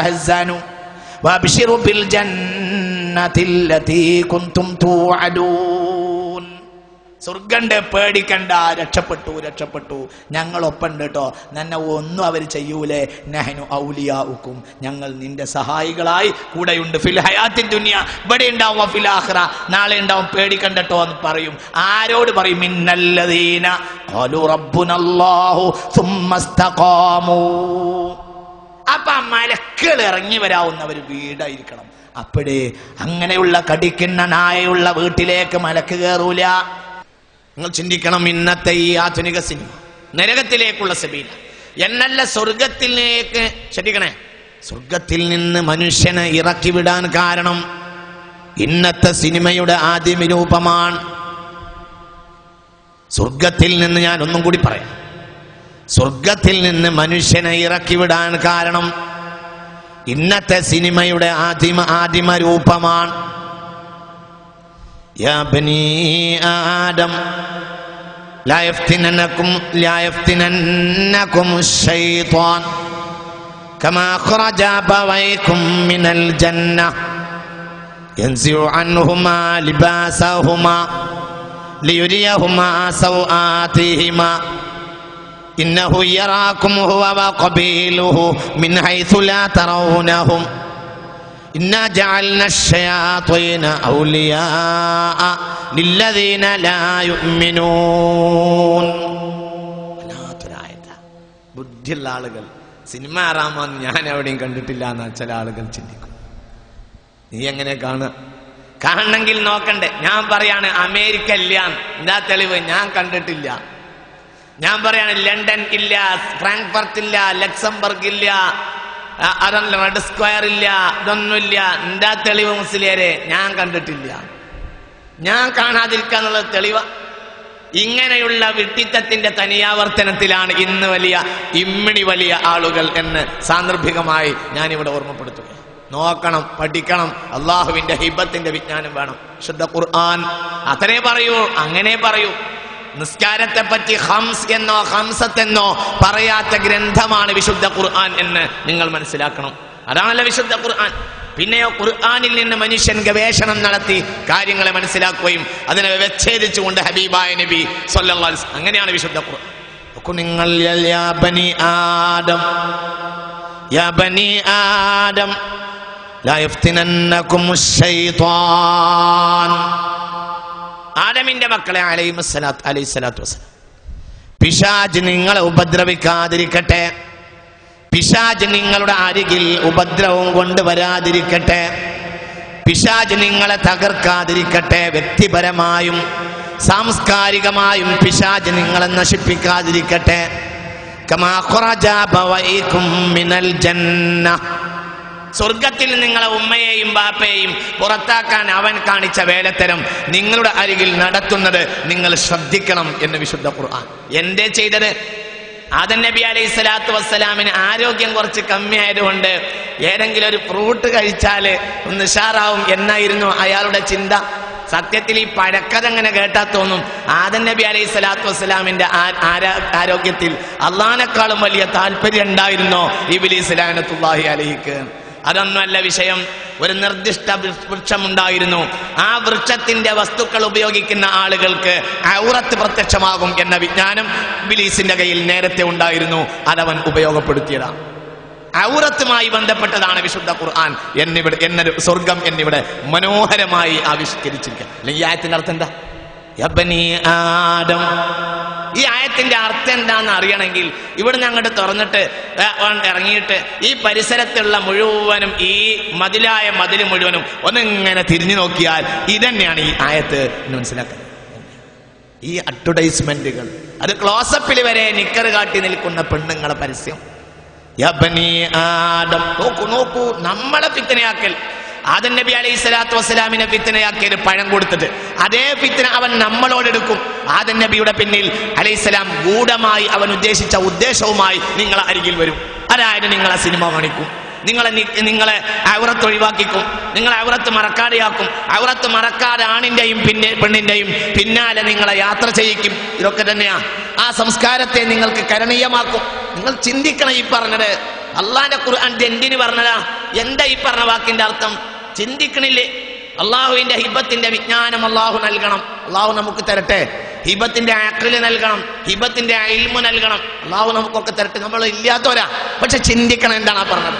തഹ്സനു വബ്ശിറു bill ജന്നതില്ലതി കുൻതും തുഅദൂൻ. സ്വർഗണ്ട്, പേടിക്കണ്ട, രക്ഷപ്പെട്ടു, ഞങ്ങളൊപ്പുണ്ട് കേട്ടോ, നിന്നെ ഒന്നും അവർ ചെയ്യൂലേ. നഹ്നു ഔലിയാഉക്കും, ഞങ്ങൾ നിന്റെ സഹായികളായി കൂടെയുണ്ട്. ഫിൽ ഹയാത്തി ദുനിയ, ഇവിടെ ഉണ്ടാവും, ഫിൽ ആഖിറ, നാളെ ഉണ്ടാവും, പേടിക്കണ്ടട്ടോ എന്ന് പറയും. ആരോട് പറയും? മിന്നല്ലദീന ഖാലു റബ്ബുനല്ലാഹു സുമ്മസ്തഖാമു. അപ്പൊ മലക്കുകൾ ഇറങ്ങി വരാവുന്നവർ വീടായിരിക്കണം. അപ്പോഴേ അങ്ങനെയുള്ള കടിക്കുന്ന നായയുള്ള വീട്ടിലേക്ക് മലക്ക് കയറൂല. നിങ്ങൾ ചിന്തിക്കണം, ഇന്നത്തെ ഈ ആധുനിക സിനിമ നരകത്തിലേക്കുള്ള സബീല എന്നല്ല, സ്വർഗത്തിലേക്ക്. ശ്രദ്ധിക്കണേ, സ്വർഗത്തിൽ നിന്ന് മനുഷ്യനെ ഇറക്കി വിടാൻ കാരണം ഇന്നത്തെ സിനിമയുടെ ആദ്യ രൂപമാണ്. സ്വർഗത്തിൽ നിന്ന്, ഞാൻ ഒന്നും കൂടി പറയാം, സ്വർഗത്തിൽ നിന്ന് മനുഷ്യനെ ഇറക്കി വിടാൻ കാരണം ഇന്നത്തെ സിനിമയുടെ ആദിമ രൂപമാണ്. യാ ബനീ ആദം ലാ യഫ്തിനന്നകും അശ്ശൈത്വാൻ കമാ ഖറജ അബവൈകും മിനൽ ജന്ന യൻസിഉ അൻഹുമാ ലിബാസഹുമാ ലിയുരിയഹുമാ സൗആതിഹിമാ ഇന്നഹു യറാകും ഹുവ വഖബീലുഹു മിൻ ഹൈഥു ലാ തറൗനഹും ഇന്നാ ജഅൽനാ അശ്ശയാത്വീന ഔലിയാഅ ലില്ലദീന ലാ യുഅ്മിനൂൻ. ബുദ്ധിയുള്ള ആളുകൾ സിനിമ ആറാമെന്ന് ഞാൻ എവിടെയും കണ്ടിട്ടില്ല എന്ന് ചില ആളുകൾ ചിന്തിക്കും. നീ എങ്ങനെ കാണണമെങ്കിൽ നോക്കണ്ടേ? ഞാൻ പറയാണ് അമേരിക്ക ഇല്ല, എന്താ തെളിവ്? ഞാൻ കണ്ടിട്ടില്ല. ഞാൻ പറയാണ് ലണ്ടൻ ഇല്ല, ഫ്രാങ്ക്ഫർട്ട് ഇല്ല, ലക്സംബർഗ് ഇല്ല, റെഡ് സ്ക്വയർ ഇല്ല, ഇതൊന്നുമില്ല. എന്താ തെളിവ് മുസ്ലിയാരെ? ഞാൻ കണ്ടിട്ടില്ല. ഞാൻ കാണാതിരിക്കാന്നുള്ളത് തെളിവ? ഇങ്ങനെയുള്ള വിഡ്ഢിത്തത്തിന്റെ തനിയാവർത്തനത്തിലാണ് ഇന്ന് വലിയ ആളുകൾ എന്ന് സാന്ദർഭികമായി ഞാനിവിടെ ഓർമ്മപ്പെടുത്തുക. നോക്കണം, പഠിക്കണം, അള്ളാഹുവിന്റെ ഹിബത്തിന്റെ വിജ്ഞാനം വേണം. ശുദ്ധ ഖുർആൻ അത്രേ പറയൂ, അങ്ങനെ പറയൂ. നിസ്കാരത്തെ പറ്റി ഹംസ് എന്നോ ഹംസത്തെന്നോ പറയാത്ത ഗ്രന്ഥമാണ് വിശുദ്ധ ഖുർആൻ എന്ന് നിങ്ങൾ മനസ്സിലാക്കണം. അതാണല്ലോ വിശുദ്ധ ഖുർആൻ. പിന്നെയോ ഖുർആനിൽ നിന്ന് മനുഷ്യൻ ഗവേഷണം നടത്തി കാര്യങ്ങളെ മനസ്സിലാക്കുകയും അതിനെ വിച്ഛേദിച്ചുകൊണ്ട് ഹബീബായ നബി സ്വല്ലല്ലാഹു അലൈഹി വസല്ലം, അങ്ങനെയാണ് വിശുദ്ധ ഖുർആൻ. നിങ്ങൾ യാ ബനി ആദം ലാ യഫ്തിനന്നകും അശ്ശൈത്വാൻ. ആദമിന്റെ മക്കളെ അലൈഹിസ്സലാത്തു വസ്സലാം, പിശാച് നിങ്ങളെ ഉപദ്രവിക്കാതിരിക്കട്ടെ, പിശാച് നിങ്ങളുടെ അരികിൽ ഉപദ്രവം കൊണ്ടുവരാതിരിക്കട്ടെ, പിശാച് നിങ്ങളെ തകർക്കാതിരിക്കട്ടെ. വ്യക്തിപരമായും സാംസ്കാരികമായും പിശാച് നിങ്ങളെ നശിപ്പിക്കാതിരിക്കട്ടെ. കമാ ഖറജ അബവൈകും മിനൽ ജന്ന, സ്വർഗത്തിൽ നിങ്ങളെ ഉമ്മയെയും ബാപ്പയെയും പുറത്താക്കാൻ അവൻ കാണിച്ച വേലത്തരം നിങ്ങളുടെ അരികിൽ നടത്തുന്നത് നിങ്ങൾ ശ്രദ്ധിക്കണം എന്ന് വിശുദ്ധ ഖുർആൻ. എന്തേ ചെയ്തത്? ആദം നബി അലൈഹിസ്സലാത്തു വസ്സലാമിന് ആരോഗ്യം കുറച്ച് കമ്മിയായതുകൊണ്ട് ഏതെങ്കിലും ഒരു ഫ്രൂട്ട് കഴിച്ചാൽ ഒന്ന് ഉഷാറാവും എന്നായിരുന്നു അയാളുടെ ചിന്ത. സത്യത്തിൽ ഈ പഴക്കഥ അങ്ങനെ കേട്ടാൽ തോന്നും ആദം നബി അലൈഹിസ്സലാത്തു വസ്സലാമിന്റെ ആരോഗ്യത്തിൽ അള്ളാഹിനെക്കാളും വലിയ താല്പര്യം ഉണ്ടായിരുന്നോ ഇബ്ലീസ് ലഅനത്തുല്ലാഹി അലൈഹിക്ക്? അതൊന്നുമല്ല വിഷയം. ഒരു നിർദ്ദിഷ്ട വൃക്ഷമുണ്ടായിരുന്നു. ആ വൃക്ഷത്തിന്റെ വസ്തുക്കൾ ഉപയോഗിക്കുന്ന ആളുകൾക്ക് ഔറത്ത് പ്രത്യക്ഷമാകും എന്ന വിജ്ഞാനം ഇബ്ലീസിന്റെ കയ്യിൽ നേരത്തെ ഉണ്ടായിരുന്നു. അതവൻ ഉപയോഗപ്പെടുത്തിയതാണ്. ഔറത്തുമായി ബന്ധപ്പെട്ടതാണ് വിശുദ്ധ ഖുർആൻ എന്നൊരു സ്വർഗം എന്നിവിടെ മനോഹരമായി ആവിഷ്കരിച്ചിരിക്കുക. അല്ലെങ്കിൽ ഈ ആയത്തിന്റെ അർത്ഥം എന്താ? യബ്നി ആദം. ഈ ആയത്തിന്റെ അർത്ഥം എന്താന്ന് അറിയണമെങ്കിൽ ഇവിടുന്ന് അങ്ങോട്ട് തുറന്നിട്ട് ഇറങ്ങിയിട്ട് ഈ പരിസരത്തുള്ള മുഴുവനും, ഈ മതിൽ മുഴുവനും ഒന്നിങ്ങനെ തിരിഞ്ഞു നോക്കിയാൽ ഇതന്നെയാണ് ഈ ആയത്ത് മനസ്സിലാക്കുന്നത്. ഈ അഡ്വർടൈസ്മെന്റുകൾ, അത് ക്ലോസപ്പിൽ വരെ നിക്കർ കാട്ടി നിൽക്കുന്ന പെണ്ണുങ്ങളെ പരസ്യം. യബ്നി ആദം. നോക്കൂ നമ്മളെ ഫിത്നയാക്കൽ. ആദം നബി അലൈഹിസ്സലാത്തു വസ്സലാമിനെ ഫിത്നയാക്കിയത് പഴം കൊടുത്തിട്ട്, അതേ ഫിത്ന അവൻ നമ്മളോടെടുക്കും. ആദം നബിയുടെ പിന്നിൽ അലൈഹിസ്സലാം ഗൂഢമായി അവൻ ഉദ്ദേശിച്ച ഉദ്ദേശവുമായി നിങ്ങളെ അരികിൽ വരും. അതായത് നിങ്ങളെ സിനിമ കാണിക്കും, നിങ്ങളെ ഔറത്ത് ഒഴിവാക്കിക്കും, നിങ്ങളെ ഔറത്ത് മറക്കാതെയാക്കും. ഔറത്ത് മറക്കാതെ ആണിന്റെയും പെണ്ണിന്റെയും പിന്നാലെ നിങ്ങളെ യാത്ര ചെയ്യിക്കും. ഇതൊക്കെ തന്നെയാ ആ സംസ്കാരത്തെ നിങ്ങൾക്ക് കരണീയമാക്കും. നിങ്ങൾ ചിന്തിക്കണം. ഈ പറഞ്ഞത് അള്ളാന്റെ ഖുർആൻ എന്തിന് പറഞ്ഞതാ? എന്താ ഈ പറഞ്ഞ വാക്കിന്റെ അർത്ഥം? ചിന്തിക്കണില്ലേ? അള്ളാഹുവിന്റെ ഹിബത്തിന്റെ വിജ്ഞാനം അള്ളാഹു നൽകണം. അള്ളാഹു നമുക്ക് തരട്ടെ. ഹിബത്തിന്റെ അഖ്ല് നൽകണം, ഹിബത്തിന്റെ ഇൽമു നൽകണം. അള്ളാഹു നമുക്കൊക്കെ തരട്ടെ. നമ്മൾ ഇല്ലാത്തവരാ, പക്ഷെ ചിന്തിക്കണം. എന്താണ് പറഞ്ഞത്?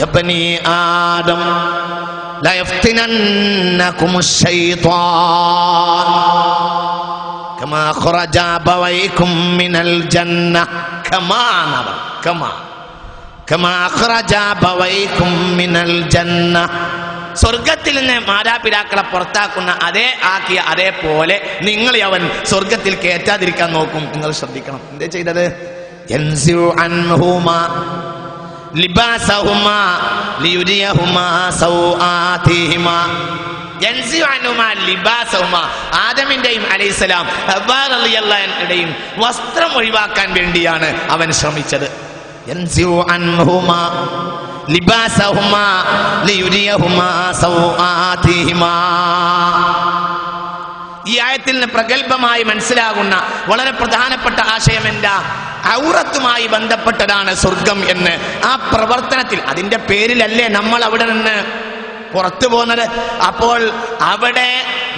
യബ്നി ആദം ലാ യഫ്തിനന്നകുമുശ് ശൈത്വാൻ കമാ ഖറജ അബവൈകും മിനൽ ജന്ന കമാ ഖറജ അബവൈകും മിനൽ ജന്ന. സ്വർഗത്തിൽ നിന്ന് മാതാപിതാക്കളെ പുറത്താക്കുന്ന അതേപോലെ നിങ്ങളെ അവൻ സ്വർഗത്തിൽ കയറ്റാതിരിക്കാൻ നോക്കും. നിങ്ങൾ ശ്രദ്ധിക്കണം. എന്താ ചെയ്തത്? യൻസിഉ അൻഹുമാ ലിബാസഹുമാ ലിയുരിയഹുമാ സൗആതിഹിമാ. യൻസിഉ അൻഹുമാ ലിബാസഹുമാ, ആദമിന്റെയും അലൈഹിസ്സലാം ഹവ്വാ റളിയല്ലാഹു അൻഹയുടെയും വസ്ത്രം ഒഴിവാക്കാൻ വേണ്ടിയാണ് അവൻ ശ്രമിച്ചത്. യൻസിഉ അൻഹുമാ ലിബാസഹുമാ ലിയുരിയഹുമാ സൗആതിഹിമാ. ഈ ആയത്തിൽ നിന്ന് പ്രഗൽഭമായി മനസ്സിലാകുന്ന വളരെ പ്രധാനപ്പെട്ട ആശയം എന്താ? ഔറത്തുമായി ബന്ധപ്പെട്ടതാണ് സ്വർഗം എന്ന്. ആ പ്രവർത്തനത്തിൽ, അതിന്റെ പേരിലല്ലേ നമ്മൾ അവിടെ നിന്ന് പുറത്തു പോകുന്നത്. അപ്പോൾ അവിടെ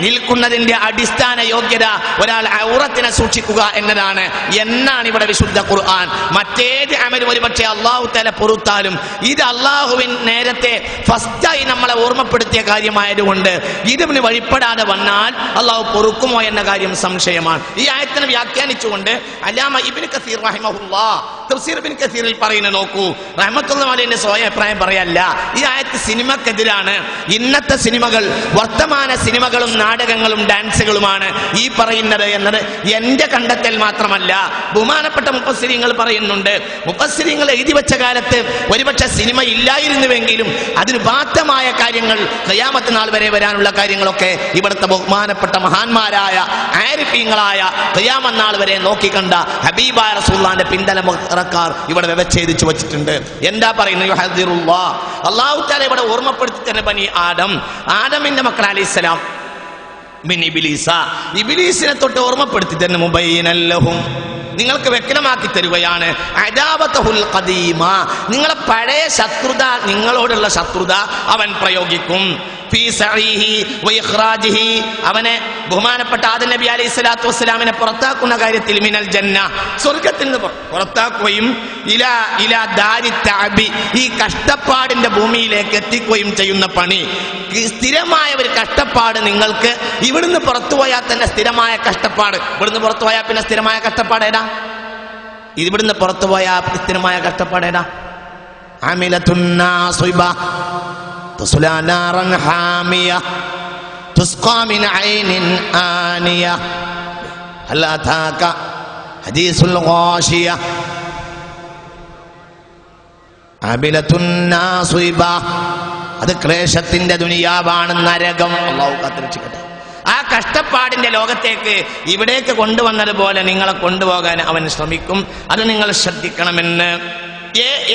നിൽക്കുന്നതിന്റെ അടിസ്ഥാന യോഗ്യത ഒരാൾ ഔറത്തിനെ സൂക്ഷിക്കുക എന്നതാണ് എന്നാണ് ഇവിടെ വിശുദ്ധ ഖുർആൻ. മറ്റേത് അമലും ഒരുപക്ഷെ അള്ളാഹു തആല പൊറുത്താലും ഇത് അള്ളാഹുവിൻ നേരത്തെ ഫസ്റ്റായി നമ്മളെ ഓർമ്മപ്പെടുത്തിയ കാര്യമായതുകൊണ്ട് ഇതിന് വഴിപ്പെടാതെ വന്നാൽ അള്ളാഹു പൊറുക്കുമോ എന്ന കാര്യം സംശയമാണ്. ഈ ആയത്തിനെ വ്യാഖ്യാനിച്ചുകൊണ്ട് അല്ലാമ ഇബ്നു കസീർ റഹിമഹുല്ലാഹ് തഫ്സീർ ഇബ്നു കസീറിൽ പറയുന്നത് നോക്കൂ. റഹ്മത്തുള്ളാഹി അലൈഹിന്റെ സ്വയം അഭിപ്രായം പറയല്ല. ഈ ആയത്ത് സിനിമക്കെതിരാണ്. ഇന്നത്തെ സിനിമകൾ വർത്തമാന സിനിമകളും നാടകങ്ങളും ഡാൻസുകളുമാണ് ഈ പറയുന്നത് എന്നത് എന്റെ കണ്ടെത്തൽ മാത്രമല്ല. ബഹുമാനപ്പെട്ട മുഫസ്സിരീങ്ങൾ പറയുന്നുണ്ട്. മുഫസ്സിരീങ്ങൾ എഴുതി വെച്ച കാലത്ത് ഒരുപക്ഷെ സിനിമ ഇല്ലായിരുന്നുവെങ്കിലും അതിന് ബാധമായ കാര്യങ്ങൾ, ഖിയാമത്ത് നാൾ വരെ വരാനുള്ള കാര്യങ്ങളൊക്കെ ഇവിടുത്തെ ബഹുമാനപ്പെട്ട മഹാന്മാരായ ആരിഫീങ്ങളായ ഖിയാമത്ത് നാൾ വരെ നോക്കിക്കണ്ട ഹബീബായ റസൂലുള്ളാഹിന്റെ പിന്തലമുറക്കാർ ഇവിടെ വ്യവച്ഛേദിച്ചു വെച്ചിട്ടുണ്ട്. എന്താ പറയുന്നത്? യുഹദ്ദിറുല്ലാഹ്, അല്ലാഹു തആല ഇവിടെ ഓർമ്മപ്പെടുത്തി തന്നെ ബനി ആദമിന്റെ മക്കൾ അലൈഹിസ്സലാം മിൻ ഇബ്ലീസ, ഇബ്ലീസിനെ തൊട്ട് ഓർമ്മപ്പെടുത്തി തന്നെ മുബയ്യിനൻ ലഹും, നിങ്ങൾക്ക് വ്യക്തമാക്കി തരുകയാണ്. അദാവതഹുൽ ഖദീമ, നിങ്ങളെ പഴയ ശത്രുത, നിങ്ങളോടുള്ള ശത്രുത അവൻ പ്രയോഗിക്കും. ഫീ സഈഹി വഇഖ്റാജിഹി, അവനെ ബഹുമാനപ്പെട്ട ആദം നബി അലൈഹിസ്സലാത്തു വസ്സലാമിനെ പുറത്താക്കുന്ന കാര്യത്തിൽ മിനൽ ജന്ന, സ്വർഗ്ഗത്തിൽ നിന്ന് പുറത്താക്കുകയും ഇലാ ദാരി തഅബി, ഈ കഷ്ടപ്പാടിന്റെ ഭൂമിയിലേക്ക് എത്തിക്കുകയും ചെയ്യുന്ന പണി. സ്ഥിരമായ ഒരു കഷ്ടപ്പാട് നിങ്ങൾക്ക് ഇവിടുന്ന് പുറത്തുപോയാൽ തന്നെ സ്ഥിരമായ കഷ്ടപ്പാട്. ഇവിടുന്ന് പുറത്തുപോയാൽ പിന്നെ സ്ഥിരമായ കഷ്ടപ്പാട് ഏതാ? ഇവിടുന്ന് പുറത്തുപോയാൽ സ്ഥിരമായ കഷ്ടപ്പാട് ഏതാ? അമിലത്തുൻ നാസിബ തുസ്ലാ നാറൻ ഹാമിയ തുസ്ഖാ മിൻ ഐനിൻ ആനിയ ഹൽ അതാക ഹദീസുൽ ഗാശിയ. അമിലത്തുൻ നാസിബ, അത് ക്ലേശത്തിന്റെ ദുനിയാവാണ്, നരകം. അല്ലാഹു കാത്തുരക്ഷിക്കട്ടെ. ആ കഷ്ടപ്പാടിന്റെ ലോകത്തേക്ക് ഇവിടേക്ക് കൊണ്ടുവന്നതുപോലെ നിങ്ങളെ കൊണ്ടുപോകാൻ അവൻ ശ്രമിക്കും. അത് നിങ്ങൾ ശ്രദ്ധിക്കണമെന്ന്.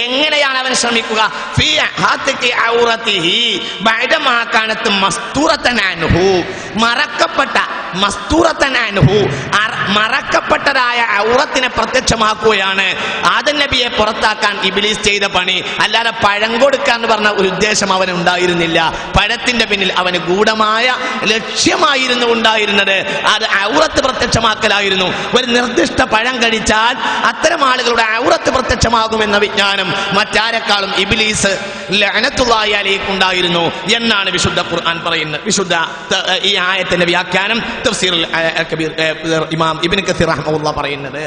എങ്ങനെയാണ് അവൻ ശ്രമിക്കുക? ഫീ ഹാത്തികി ഔറതിഹി ബഅദ മാ കാനത് മസ്തൂറതൻ അൻഹു, മറക്കപ്പെട്ട മസ്തൂറതൻ അൻഹു, മറക്കപ്പെട്ടതായ ഔറത്തിനെ പ്രത്യക്ഷമാക്കുകയാണ് ആദം നബിയെ പുറത്താക്കാൻ ഇബ്ലീസ് ചെയ്ത പണി. അല്ലാതെ പഴം കൊടുക്കാന്ന് പറഞ്ഞ ഒരു ഉദ്ദേശം അവന് ഉണ്ടായിരുന്നില്ല. പഴത്തിന്റെ പിന്നിൽ അവന് ഗൂഢമായ ലക്ഷ്യമായിരുന്നു ഉണ്ടായിരുന്നത്. അത് ഔറത്ത് പ്രത്യക്ഷമാക്കലായിരുന്നു. ഒരു നിർദ്ദിഷ്ട പഴം കഴിച്ചാൽ അത്തരം ആളുകളുടെ ഔറത്ത് പ്രത്യക്ഷമാകുമെന്ന വിജ്ഞാനം മറ്റാരെക്കാളും ഇബ്ലീസ് ലഅനത്തുല്ലാഹി അലൈഹി ഉണ്ടായിരുന്നു എന്നാണ് വിശുദ്ധ ഖുർആൻ പറയുന്നത്. വിശുദ്ധ ഈ ആയത്തിന്റെ വ്യാഖ്യാനം തഫ്സീറുൽ കബീർ ഇമാം ഇബ്നു കസീർ റഹിമഹുല്ലാഹ് പറയുന്നത്.